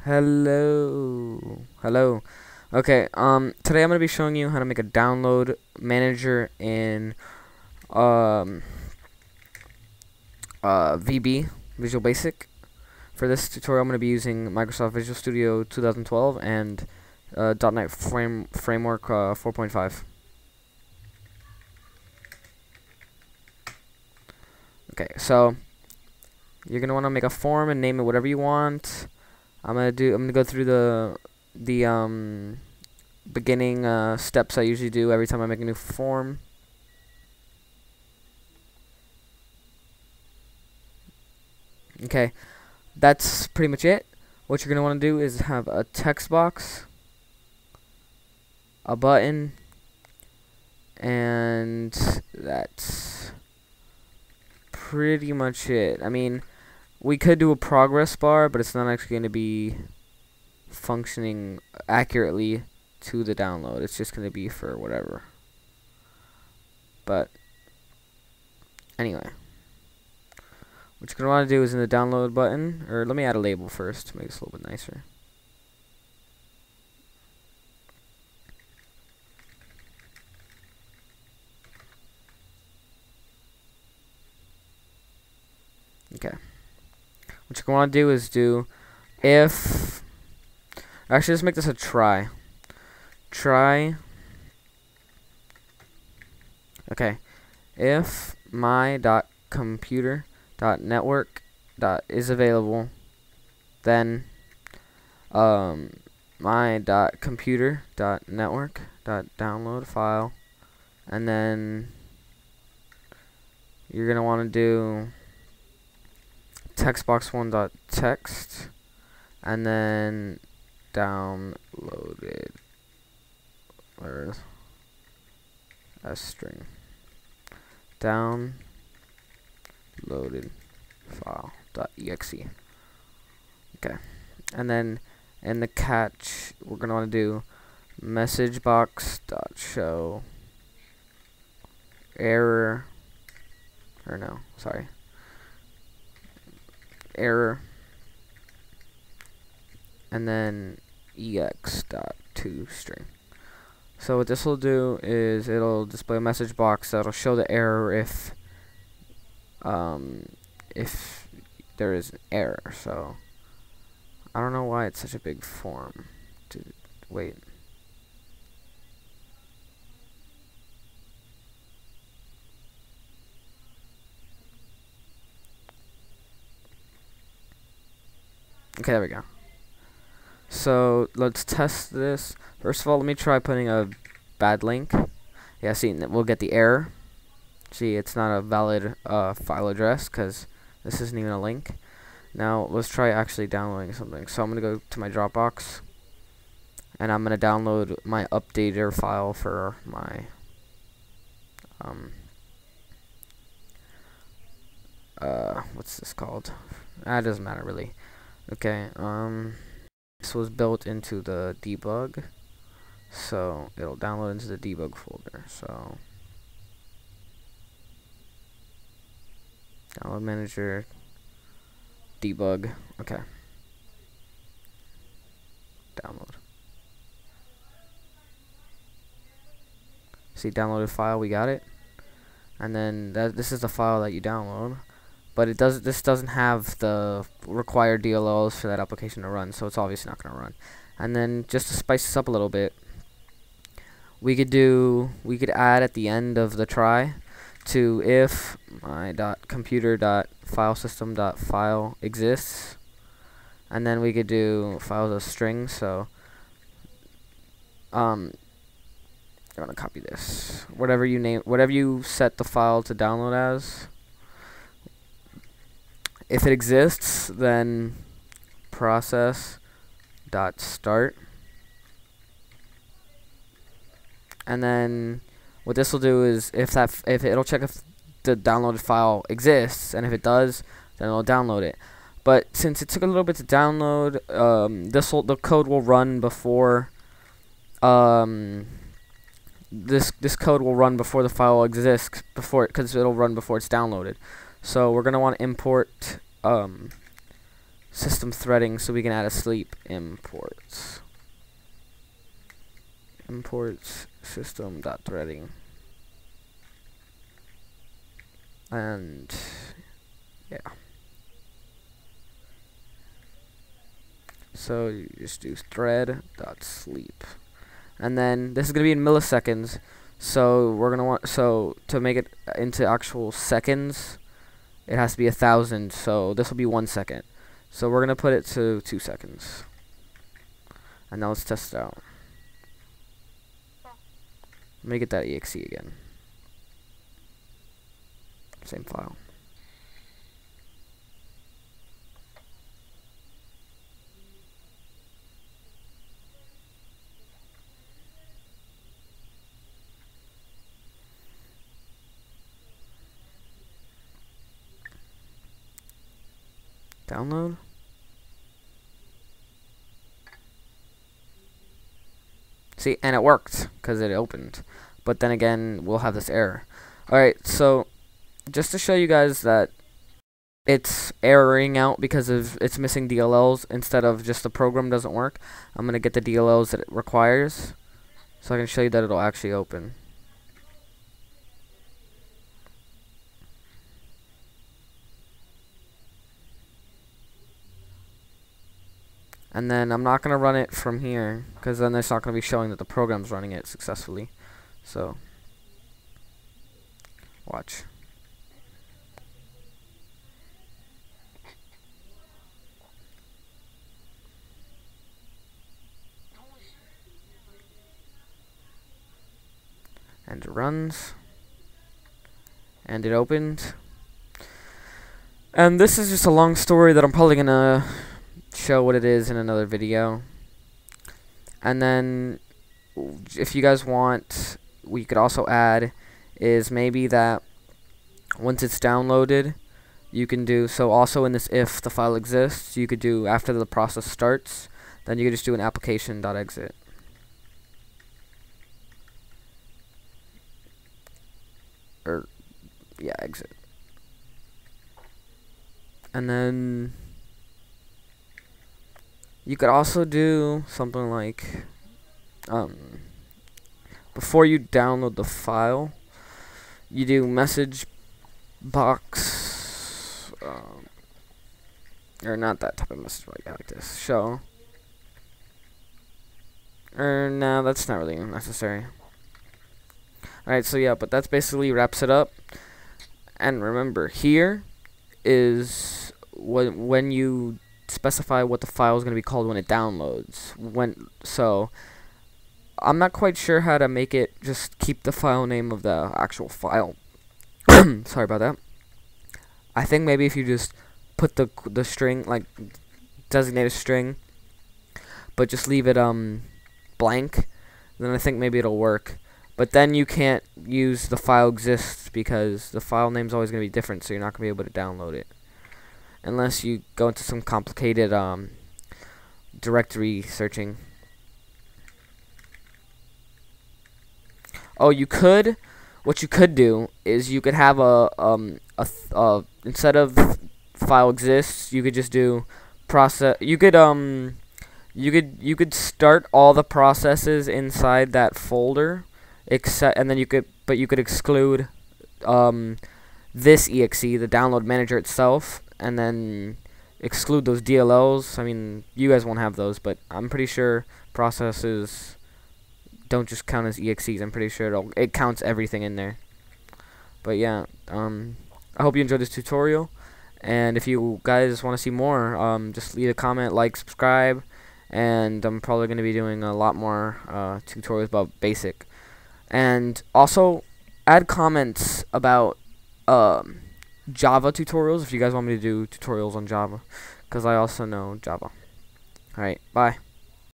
Hello. Okay, today I'm gonna be showing you how to make a download manager in um VB, Visual Basic. For this tutorial, I'm gonna be using Microsoft Visual Studio 2012 and .NET Framework 4.5. Okay, so you're gonna want to make a form and name it whatever you want. I'm gonna go through the beginning steps I usually do every time I make a new form. Okay, that's pretty much it. What you're going to want to do is have a text box, a button, and that's pretty much it. I mean, we could do a progress bar, but it's not actually going to be functioning accurately to the download. It's just going to be for whatever. But anyway, what you're going to want to do is in the download button, or let me add a label first to make this a little bit nicer. Okay. What you're going to want to do is do if, actually let's make this a try. Okay, if my.computer.network is available, then my.computer.network.download file, and then you're gonna want to do textbox1.text, and then downloaded, where's a string, downloaded file.exe. Okay, and then in the catch we're gonna want to do messagebox.show error, or no, sorry, error, and then ex.toString. So what this will do is it'll display a message box that'll show the error if there is an error. So I don't know why it's such a big form. Wait. Okay, there we go. So let's test this. First of all, let me try putting a bad link. Yeah, see, we'll get the error. See, it's not a valid file address because this isn't even a link. Now let's try actually downloading something. So I'm gonna go to my Dropbox, and I'm gonna download my updater file for my what's this called? It doesn't matter really. Okay, this was built into the debug, so it'll download into the debug folder. So download manager, debug. Okay, download. See, downloaded file, we got it. And then this is the file that you download, but this doesn't have the required DLLs for that application to run, so it's obviously not going to run. And then just to spice this up a little bit, we could add at the end of the try to if my.computer.filesystem.file exists, and then we could do files as strings. So I'm gonna copy this. Whatever you set the file to download as, if it exists, then process.start, and then what this will do is if it'll check if the downloaded file exists, and if it does, then it'll download it. But since it took a little bit to download, the code will run before this code will run before the file exists, because it'll run before it's downloaded. So we're gonna want to import system threading so we can add a sleep imports. Imports system.threading. And yeah. So you just do thread.sleep. And then this is gonna be in milliseconds. So we're gonna want to make it into actual seconds, it has to be 1,000. So this will be 1 second. So we're gonna put it to 2 seconds. And now let's test it out. Let me get that exe again. Same file. Download. See, and it worked because it opened. But then again, we'll have this error. Alright, so just to show you guys that it's erroring out because of it's missing DLLs instead of just the program doesn't work, I'm going to get the DLLs that it requires so I can show you that it'll actually open. And then I'm not going to run it from here because then it's not going to be showing that the program's running it successfully. So, watch. And it runs. And it opened. And this is just a long story that I'm probably going to show what it is in another video. And then if you guys want, we could also add is maybe that once it's downloaded you can do so also in this if the file exists, you could do after the process starts, then you could just do an application.exit. Or yeah, exit. And then you could also do something like before you download the file, you do message box or not that type of message box, like this show, or no, that's not really necessary. Alright, so yeah, but that's basically wraps it up. And remember, here is when you specify what the file is going to be called when it downloads. So I'm not quite sure how to make it just keep the file name of the actual file. Sorry about that. I think maybe if you just put the string, like designate a string, but just leave it blank, then I think maybe it'll work. But then you can't use the file exists because the file name's always going to be different, so you're not going to be able to download it unless you go into some complicated directory searching. Oh, you could. What you could do is you could have instead of file exists, you could just do process. You could start all the processes inside that folder, and then you could exclude this exe, the download manager itself, and then exclude those DLLs. I mean, you guys won't have those, but I'm pretty sure processes don't just count as exes. I'm pretty sure it counts everything in there. But yeah, I hope you enjoyed this tutorial, and if you guys want to see more, just leave a comment, like, subscribe, and I'm probably going to be doing a lot more tutorials about BASIC. And also add comments about Java tutorials if you guys want me to do tutorials on Java, because I also know Java. Alright, bye.